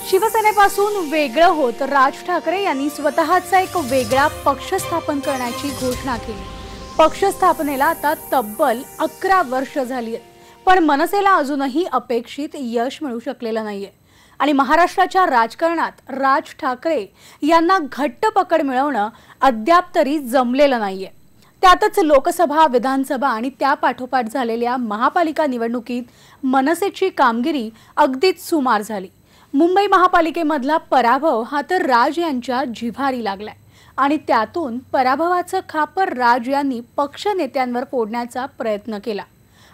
शिवसेनेपासून वेगळं होत राज ठाकरे यांनी स्वतःचा एक वेगळा पक्ष स्थापन करण्याची घोषणा केली। पक्ष स्थापनेला आता तब्बल 11 वर्ष झाली आहेत, पण मनसेला अजूनही अपेक्षित यश मिळू शकलेलं नाहीये आणि महाराष्ट्राच्या राजकारणात राज ठाकरे यांना घट्ट पकड मिळवणं अद्याप तरी जमलेलं नाहीये। त्यातच लोकसभा, विधानसभा आणि त्या पाठोपाठ झालेल्या महापालिका निवडणुकीत मनसेची कामगिरी अगदीच सुमार झाली। मुंबई महापालिकेमधला पराभव हा तर राज यांच्या जिव्हारी लागलाय आणि त्यातून पराभवाचं खापर राज यांनी पक्ष नेत्यांवर फोडण्याचा प्रयत्न केला।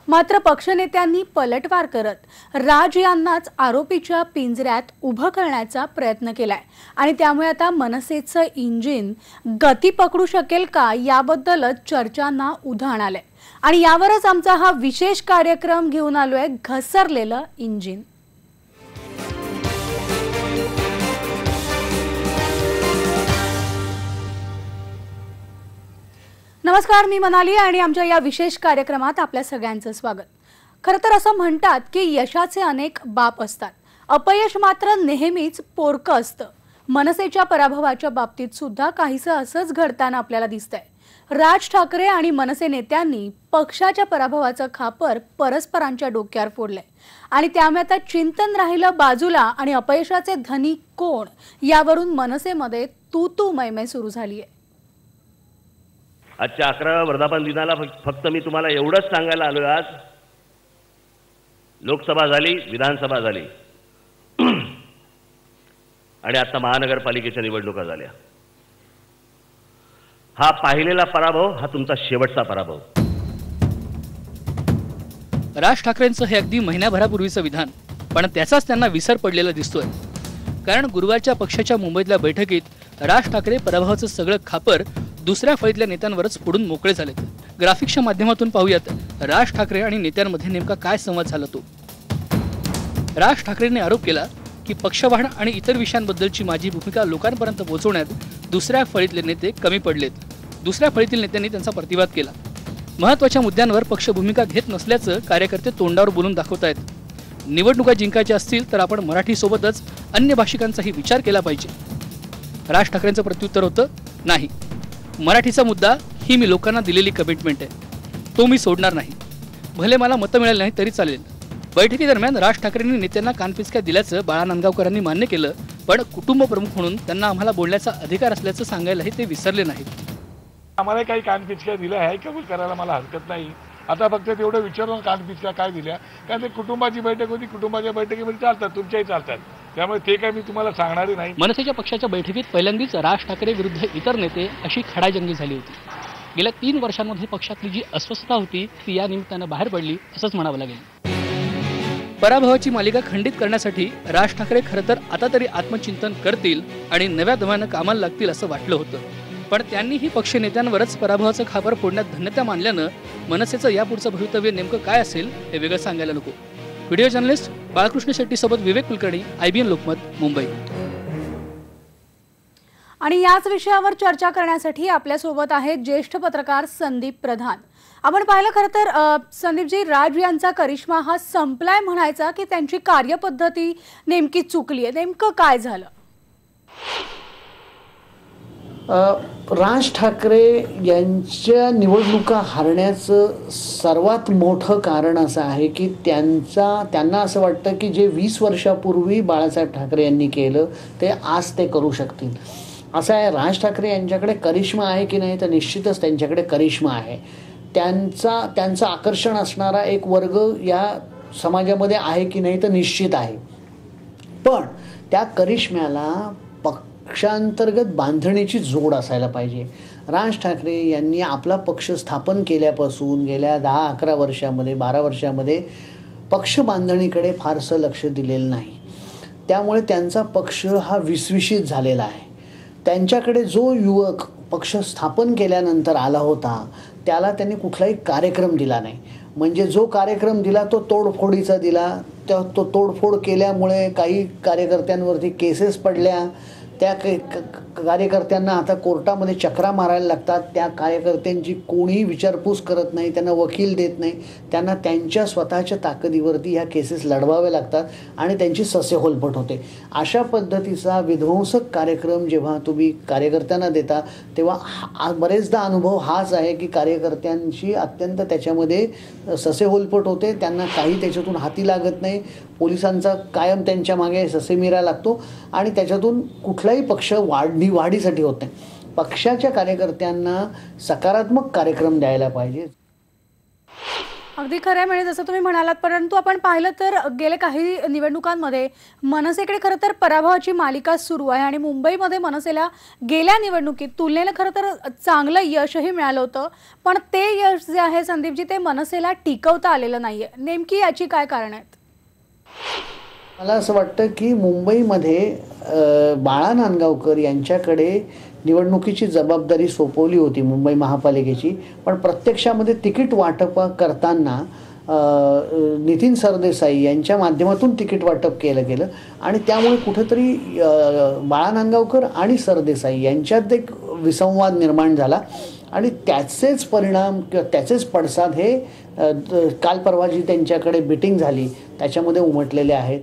मात्र पक्षनेत्यांनी पलटवार करत राज यांनाच आरोपीच्या पिंजऱ्यात उभं करण्याचा प्रयत्न केलाय आणि त्यामुळे आता मनसेचं इंजिन गती पकडू शकेल का याबद्दलच चर्चांना उधाण आलंय आणि यावरच आमचा हा विशेष कार्यक्रम घेऊन आलोय, घसरलेलं इंजिन। नमस्कार, मी मनाली आणि आमच्या या विशेष कार्यक्रमात आपल्या सगळ्यांचं स्वागत। खरं तर असं म्हणतात की यशाचे अनेक बाप असतात, अपयश मात्र नेहमीच पोरकं असतं। मनसेच्या पराभवाच्या बाबतीत सुद्धा काहीसं असंच घडताना आपल्याला दिसतंय। राज ठाकरे आणि मनसे नेत्यांनी पक्षाच्या पराभवाचं खापर परस्परांच्या डोक्यावर फोडलंय आणि त्यामुळे आता चिंतन राहिलं बाजूला आणि अपयशाचे धनी कोण यावरून मनसेमध्ये तू मैमै सुरू झाली आहे। आजच्या 11व्या वर्धापन दिनाला फक्त मी तुम्हाला एवढंच सांगायला आलोय, आज लोकसभा झाली, विधानसभा झाली आणि आता महानगरपालिकेच्या निवडणुका झाल्या। हा पाहिलेला पराभव हा तुमचा शेवटचा पराभव। राज ठाकरेंचं हे अगदी महिन्याभरापूर्वीचं विधान, पण त्याचाच त्यांना विसर पडलेला दिसतोय। कारण गुरुवारच्या पक्षाच्या मुंबईतल्या बैठकीत राज ठाकरे पराभवाचं सगळं खापर दुसऱ्या फळीतल्या नेत्यांवरच फोडून मोकळे झालेत। ग्राफिक्सच्या माध्यमातून पाहूयात राज ठाकरे आणि नेत्यांमध्ये नेमका काय संवाद झाला तो। राज ठाकरेंनी आरोप केला की पक्षवाढ आणि इतर विषयांबद्दलची माझी भूमिका लोकांपर्यंत पोहोचवण्यात दुसऱ्या फळीतले नेते कमी पडलेत। दुसऱ्या फळीतील नेत्यांनी त्यांचा प्रतिवाद केला। महत्त्वाच्या मुद्द्यांवर पक्ष भूमिका घेत नसल्याचं कार्यकर्ते तोंडावर बोलून दाखवतायत। निवडणुका जिंकायच्या असतील तर आपण मराठीसोबतच अन्य भाषिकांचाही विचार केला पाहिजे। राज ठाकरेंचं प्रत्युत्तर होतं, नाही, मराठीचा मुद्दा ही मी लोकांना दिलेली कमिटमेंट आहे, तो मी सोडणार नाही। भले मला मतं मिळाली नाही तरी चालेल। बैठकीदरम्यान राज ठाकरेंनी नेत्यांना कानपिचक्या दिल्याचं बाळा नांदगावकरांनी मान्य केलं, पण कुटुंब प्रमुख म्हणून त्यांना आम्हाला बोलण्याचा अधिकार असल्याचं सांगायलाही ते विसरले नाहीत। आम्हाला काही कानपिचक्या दिल्या आहे, कबूल करायला मला हरकत नाही। आता फक्त तेवढं विचारून कानपिचक्या काय दिल्या, कारण ते कुटुंबाची बैठक होती, कुटुंबाच्या बैठकीमध्ये चालतात, तुमच्याही चालतात, त्यामुळे ते काय मी तुम्हाला सांगणारही नाही। मनसेच्या पक्षाच्या बैठकीत पहिल्यांदाच राज ठाकरे विरुद्ध इतर नेते अशी खडाजंगी झाली होती। गेल्या 3 वर्षांमध्ये पक्षातली जी अस्वस्थता होती ती या निमित्तानं बाहेर पडली असंच म्हणावं लागेल। पराभवाची मालिका खंडित करण्यासाठी राज ठाकरे खरं तर आता तरी आत्मचिंतन करतील आणि नव्या दमानं कामाला लागतील असं वाटलं होतं, पण त्यांनीही पक्ष नेत्यांवरच पराभवाचं खापर फोडण्यात धन्यता मानल्यानं मनसेचं यापुढचं भवितव्य नेमकं काय असेल हे वेगळं सांगायला नको। व्हिडिओ जर्नलिस्ट बाळकृष्ण शेट्टी सोबत विवेक कुलकर्णी, IBN लोकमत, मुंबई। आणि याच विषयावर चर्चा करण्यासाठी आपल्या सोबत आहेत ज्येष्ठ पत्रकार संदीप प्रधान। आपण पाहिलं खरं तर संदीपजी, राज यांचा करिश्मा हा संपलाय म्हणायचा की त्यांची कार्यपद्धती नेमकी चुकली आहे, नेमकं काय झालं? राज ठाकरे यांच्या निवडणुका हारण्याचं सर्वात मोठं कारण असं आहे की त्यांना असं वाटतं की जे 20 वर्षापूर्वी बाळासाहेब ठाकरे यांनी केलं ते आज ते करू शकतील असं आहे। राज ठाकरे यांच्याकडे करिश्मा आहे की नाही, तर निश्चितच त्यांच्याकडे करिश्मा आहे। त्यांचं आकर्षण असणारा एक वर्ग या समाजामध्ये आहे की नाही, तर निश्चित आहे, पण त्या करिश्म्याला पक्षांतर्गत बांधणीची जोड असायला पाहिजे। राज ठाकरे यांनी आपला पक्ष स्थापन केल्यापासून गेल्या 10-11 वर्षामध्ये 12 वर्षामध्ये पक्ष बांधणीकडे फारसं लक्ष दिलेलं नाही, त्यामुळे त्यांचा पक्ष हा विस्विशीत झालेला आहे। त्यांच्याकडे जो युवक पक्ष स्थापन केल्यानंतर आला होता त्याला त्यांनी कुठलाही कार्यक्रम दिला नाही, म्हणजे जो कार्यक्रम दिला तो तोडफोडीचा दिला। तो तोडफोड केल्यामुळे काही कार्यकर्त्यांवरती केसेस पडल्या, त्या कार्यकर्त्यांना आता कोर्टामध्ये चक्रा मारायला लागतात, त्या कार्यकर्त्यांची कोणीही विचारपूस करत नाही, त्यांना वकील देत नाही, त्यांना त्यांच्या स्वतःच्या ताकदीवरती ह्या केसेस लढवाव्या लागतात आणि त्यांची ससेहोलपट होते. अशा पद्धतीचा विध्वंसक कार्यक्रम जेव्हा तुम्ही कार्यकर्त्यांना देता तेव्हा बरेचदा अनुभव हाच आहे की कार्यकर्त्यांची अत्यंत त्याच्यामध्ये ससेहोलपट होते, त्यांना काही त्याच्यातून हाती लागत नाही, पोलिसांचा कायम त्यांच्या मागे ससेमिरा लागतो आणि त्याच्यातून कुठलाही पक्ष वाढीसाठी होत नाही. पक्षाच्या कार्यकर्त्यांना सकारात्मक कार्यक्रम द्यायला पाहिजे. अगदी खरं आहे. म्हणजे जसं तुम्ही म्हणालात, परंतु आपण पाहिलं तर गेल्या काही निवडणुकांमध्ये मनसेकडे खरं तर पराभवाची मालिका सुरू आहे आणि मुंबईमध्ये मनसेला गेल्या निवडणुकीत तुलनेनं खरं तर चांगलं यशही मिळालं होतं, पण ते यश जे आहे संदीपजी ते मनसेला टिकवता आलेलं नाहीये. नेमकी याची काय कारण आहेत? मला असं वाटतं की मुंबईमध्ये बाळा नांदगावकर यांच्याकडे निवडणुकीची जबाबदारी सोपवली होती मुंबई महापालिकेची, पण प्रत्यक्षामध्ये तिकीट वाटप करताना नितीन सरदेसाई यांच्या माध्यमातून तिकीट वाटप केलं गेलं आणि त्यामुळे कुठेतरी बाळा नांदगावकर आणि सरदेसाई यांच्यात एक विसंवाद निर्माण झाला आणि त्याचेच परिणाम किंवा त्याचेच पडसाद हे काल परवा जी त्यांच्याकडे मिटिंग झाली त्याच्यामध्ये उमटलेले आहेत.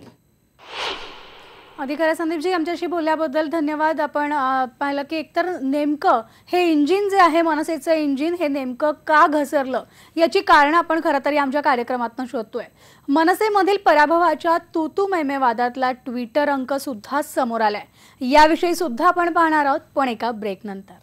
अधिकारी संदीपजी, आमच्याशी बोलल्याबद्दल धन्यवाद. आपण पाहिलं की एकतर नेमकं हे इंजिन जे आहे मनसेचं इंजिन हे नेमकं का घसरलं याची कारणं आपण खरं तरी आमच्या कार्यक्रमातून शोधतोय. मनसेमधील पराभवाच्या तू मैमे वादातला ट्विटर अंक सुद्धा समोर आलाय. याविषयी सुद्धा आपण पाहणार आहोत, पण एका ब्रेक नंतर.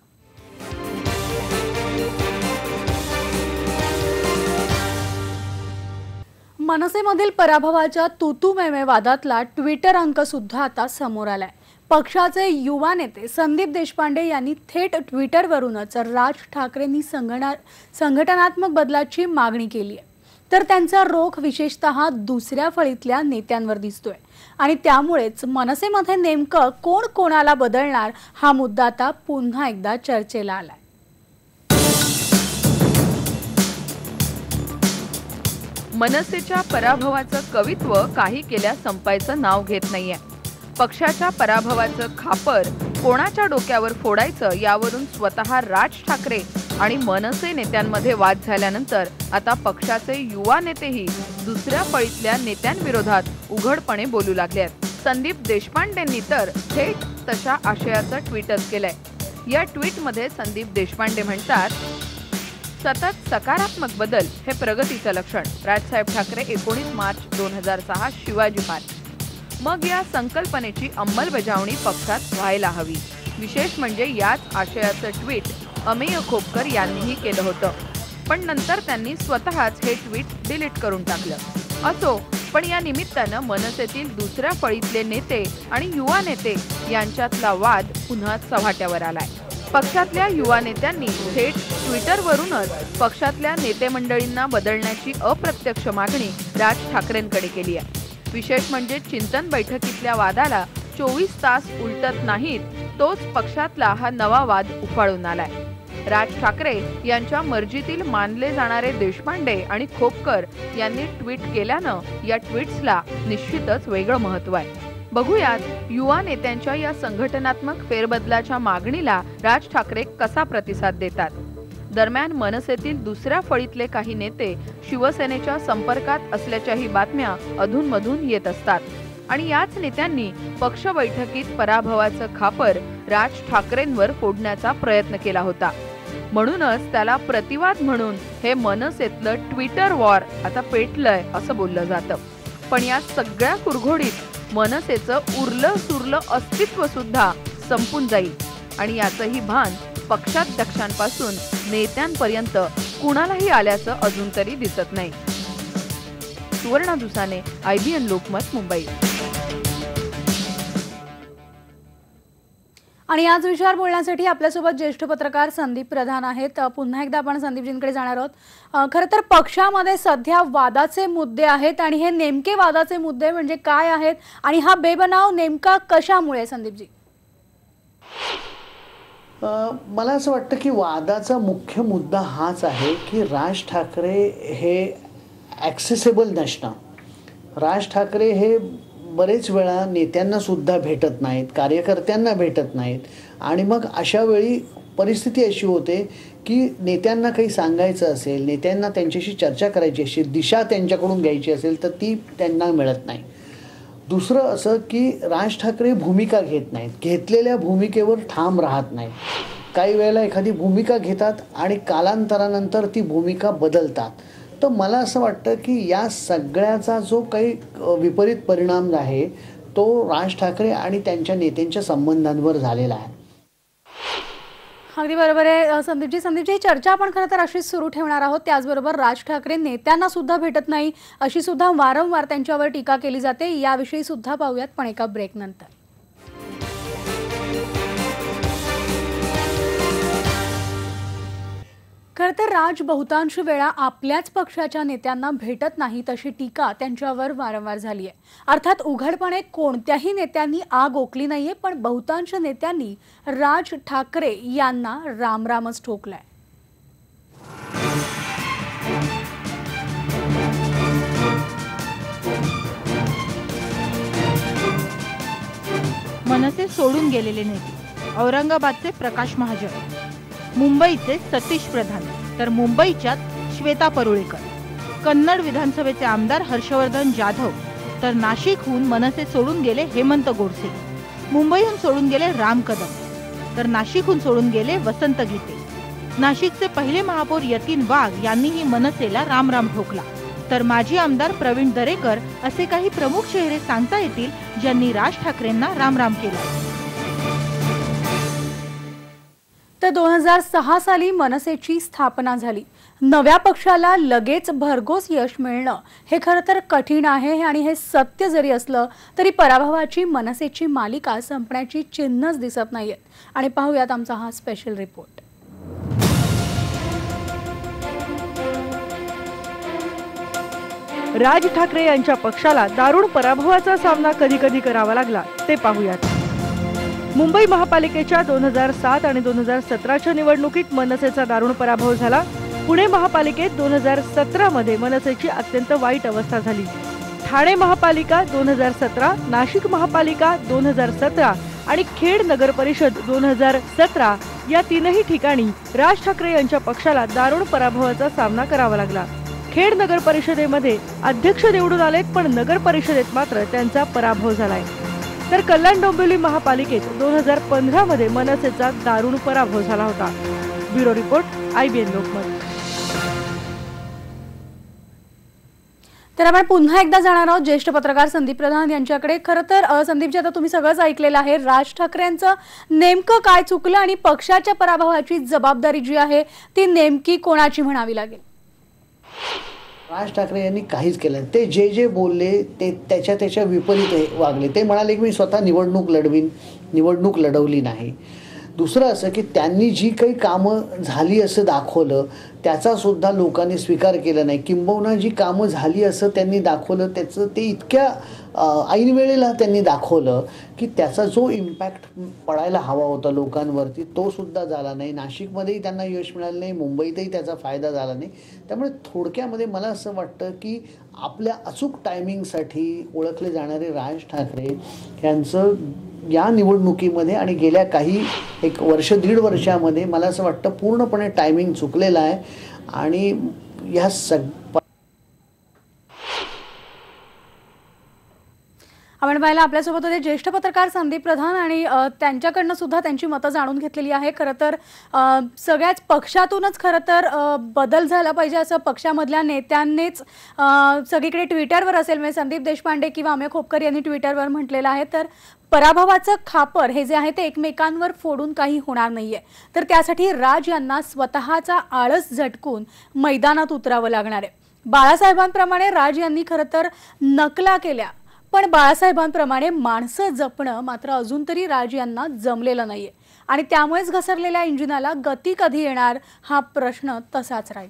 मनसेमधील पराभवाच्या तू मैमे वादातला ट्विटर अंक सुद्धा आता समोर आलाय. पक्षाचे युवा नेते संदीप देशपांडे यांनी थेट ट्विटरवरूनच राज ठाकरेंनी संघटनात्मक बदलाची मागणी केली आहे. तर त्यांचा रोख विशेषतः दुसऱ्या फळीतल्या नेत्यांवर दिसतोय आणि त्यामुळेच मनसेमध्ये नेमकं कोण कोणाला बदलणार हा मुद्दा आता पुन्हा एकदा चर्चेला आलाय. मनसेच्या पराभवाचं कवित्व काही केल्या संपायचं नाव घेत नाहीये. पक्षाच्या पराभवाचं खापर कोणाच्या डोक्यावर फोडायचं यावरून स्वतः राज ठाकरे आणि मनसे नेत्यांमध्ये वाद झाल्यानंतर आता पक्षाचे युवा नेतेही दुसऱ्या फळीतल्या नेत्यांविरोधात उघडपणे बोलू लागले आहेत. संदीप देशपांडेंनी तर थेट तशा आशयाचं ट्विटच केलंय. या ट्विटमध्ये संदीप देशपांडे म्हणतात, सतत सकारात्मक बदल हे प्रगतीचं लक्षण. राजसाहेब ठाकरे 19 मार्च 2006 शिवाजी पार्क. मग या संकल्पनेची अंमलबजावणी पक्षात व्हायला हवी. विशेष म्हणजे याच आशयाचं ट्विट अमेय खोपकर यांनीही केलं होतं, पण नंतर त्यांनी स्वतःच हे ट्विट डिलीट करून टाकलं. असो, पण या निमित्तानं मनसेतील दुसऱ्या फळीतले नेते आणि युवा नेते यांच्यातला वाद पुन्हा चव्हाट्यावर आलाय. पक्षातल्या युवा नेत्यांनी थेट ट्विटरवरूनच पक्षातल्या नेते मंडळींना बदलण्याची अप्रत्यक्ष मागणी राज ठाकरेंकडे केली आहे. विशेष म्हणजे चिंतन बैठकीतल्या वादाला 24 तास उलटत नाहीत, तोच पक्षातला हा नवा वाद उफाळून आलाय. राज ठाकरे यांच्या मर्जीतील मानले जाणारे देशपांडे आणि खोपकर यांनी ट्विट केल्यानं या ट्विट्सला निश्चितच वेगळं महत्त्व आहे. बघूयात युवा नेत्यांच्या या संघटनात्मक फेरबदलाच्या मागणीला राज ठाकरे कसा प्रतिसाद देतात. दरम्यान मनसेतील दुसऱ्या फळीतले काही नेते शिवसेनेच्या संपर्कात असल्याच्याही बातम्या अधूनमधून येत असतात आणि याच नेत्यांनी पक्ष बैठकीत पराभवाचं खापर राज ठाकरेंवर फोडण्याचा प्रयत्न केला होता. म्हणूनच त्याला प्रतिवाद म्हणून हे मनसेतलं ट्विटर वॉर आता पेटलंय असं बोललं जातं. पण या सगळ्या कुरघोडीत मनसेचं उरलं सुरलं अस्तित्व सुद्धा संपून जाईल आणि याचंही भान पक्षाध्यक्षांपासून नेत्यांपर्यंत कुणालाही आल्याचं अजून तरी दिसत नाही. सुवर्णा दुसाने, IBN लोकमत, मुंबई. आणि याच विषयावर बोलण्यासाठी आपल्यासोबत ज्येष्ठ पत्रकार संदीप प्रधान आहेत. पुन्हा एकदा आपण संदीपजींकडे जाणार आहोत. खरं तर पक्षामध्ये सध्या वादाचे मुद्दे आहेत आणि हे नेमके वादाचे मुद्दे म्हणजे काय आहेत आणि हा बेबनाव नेमका कशामुळे संदीपजी? मला असं वाटतं की वादाचा मुख्य मुद्दा हाच आहे की राज ठाकरे हे ॲक्सेसेबल नसणं. राज ठाकरे हे बरेच वेळा नेत्यांना सुद्धा भेटत नाहीत, कार्यकर्त्यांना भेटत नाहीत आणि मग अशा वेळी परिस्थिती अशी होते की नेत्यांना काही सांगायचं असेल, नेत्यांना त्यांच्याशी चर्चा करायची असेल, दिशा त्यांच्याकडून घ्यायची असेल तर ती त्यांना मिळत नाही. दुसरं असं की राज ठाकरे भूमिका घेत नाहीत, घेतलेल्या भूमिकेवर ठाम राहत नाहीत. काही वेळेला एखादी भूमिका घेतात आणि कालांतरानंतर ती भूमिका बदलतात. तर मला असं वाटतं की या सगळ्याचा जो काही विपरीत परिणाम आहे तो राज ठाकरे आणि त्यांच्या नेत्यांच्या संबंधांवर झालेला आहे. अगदी बरोबर आहे संदीपजी. ही चर्चा आपण खरं तर अशीच सुरू ठेवणार आहोत. त्याचबरोबर राज ठाकरे नेत्यांना सुद्धा भेटत नाही अशी सुद्धा वारंवार त्यांच्यावर टीका केली जाते. याविषयी सुद्धा पाहूयात पण एका ब्रेक नंतर. खरं तर राज बहुतांश वेळा आपल्याच पक्षाच्या नेत्यांना भेटत नाहीत अशी टीका त्यांच्यावर वारंवार झाली आहे. अर्थात उघडपणे कोणत्याही नेत्यांनी आग ओकली नाहीये, पण बहुतांश नेत्यांनी राज ठाकरे यांना रामरामच ठोकलाय. मनसे सोडून गेलेले नेते औरंगाबादचे प्रकाश महाजन, मुंबईचे सतीश प्रधान, तर मुंबईच्यात श्वेता परुळेकर, कन्नड विधानसभेचे आमदार हर्षवर्धन जाधव, तर नाशिकहून मनसे सोडून गेले हेमंत गोडसे, मुंबईहून सोडून गेले राम कदम, तर नाशिकहून सोडून गेले वसंत गीते. नाशिकचे पहिले महापौर यतीन वाघ यांनीही मनसेला रामराम ठोकला. तर माजी आमदार प्रवीण दरेकर असे काही प्रमुख चेहरे सांगता येतील ज्यांनी राज ठाकरेंना रामराम केला. तर 2006 साली मनसेची स्थापना झाली. नव्या पक्षाला लगेच भरघोस यश मिळणं हे खरं तर कठीण आहे आणि हे सत्य जरी असलं तरी पराभवाची मनसेची मालिका संपण्याची चिन्हच दिसत नाहीयेत. आणि पाहूयात आमचा हा स्पेशल रिपोर्ट. राज ठाकरे यांच्या पक्षाला दारुण पराभवाचा सामना कधी कधी करावा लागला ते पाहूयात. मुंबई महापालिकेच्या 2007 आणि 2017च्या निवडणुकीत मनसेचा दारुण पराभव झाला. पुणे महापालिकेत 2017 मध्ये मनसेची अत्यंत वाईट अवस्था झाली. ठाणे महापालिका 2017, नाशिक महापालिका 2017 आणि खेड नगर परिषद 2017 या तीनही ठिकाणी राज ठाकरे यांच्या पक्षाला दारुण पराभवाचा सामना करावा लागला. खेड नगर परिषदेमध्ये अध्यक्ष निवडून आलेत, पण नगर परिषदेत मात्र त्यांचा पराभव झालाय. तर कल्याण डोंबिवली महापालिकेत 2015 मध्ये मनसेचा दारुण पराभव झाला होता. Bureau report, IBN Lokmat. तर आपण पुन्हा एकदा जाणार आहोत ज्येष्ठ पत्रकार संदीप प्रधान यांच्याकडे. खरं तर संदीपजी, आता तुम्ही सगळंच ऐकलेलं आहे. राज ठाकरेंचं नेमकं काय चुकलं आणि पक्षाच्या पराभवाची जबाबदारी जी आहे ती नेमकी कोणाची म्हणावी लागेल? राज ठाकरे यांनी काहीच केलं. ते जे बोलले ते त्याच्या विपरीत वागले. ते म्हणाले की मी स्वतः निवडणूक लढवली नाही. दुसरं असं की त्यांनी जी काही कामं झाली असं दाखवलं त्याचा सुद्धा लोकांनी स्वीकार केला नाही. किंबहुना जी कामं झाली असं त्यांनी दाखवलं त्याचं ते इतक्या ऐन वेळेला त्यांनी दाखवलं की त्याचा जो इम्पॅक्ट पडायला हवा होता लोकांवरती तो सुद्धा झाला नाही. नाशिकमध्येही त्यांना यश मिळालं नाही, मुंबईतही त्याचा फायदा झाला नाही. त्यामुळे थोडक्यामध्ये मला असं वाटतं की आपल्या अचूक टायमिंगसाठी ओळखले जाणारे राज ठाकरे यांचं या निवडणुकीमध्ये आणि गेल्या काही एक वर्ष दीड वर्षामध्ये मला असं वाटतं पूर्णपणे टायमिंग चुकलेलं आहे. आणि ह्या आपण पाहिलं आपल्यासोबत होते ज्येष्ठ पत्रकार संदीप प्रधान आणि त्यांच्याकडनं सुद्धा त्यांची मतं जाणून घेतलेली आहे. खरं तर सगळ्याच पक्षातूनच खरं तर बदल झाला पाहिजे असं पक्षामधल्या नेत्यांनीच सगळीकडे ट्विटरवर असेल म्हणजे संदीप देशपांडे किंवा अमेय खोपकर यांनी ट्विटरवर म्हटलेलं आहे. तर पराभवाचं खापर हे जे आहे ते एकमेकांवर फोडून काही होणार नाहीये. तर त्यासाठी राज यांना स्वतःचा आळस झटकून मैदानात उतरावं लागणार आहे. बाळासाहेबांप्रमाणे राज यांनी खरं तर नकला केल्या, पण बाळासाहेबांप्रमाणे माणसं जपणं मात्र अजून तरी राज यांना जमलेलं नाहीये. आणि त्यामुळेच घसरलेल्या इंजिनाला गती कधी येणार हा प्रश्न तसाच राहील.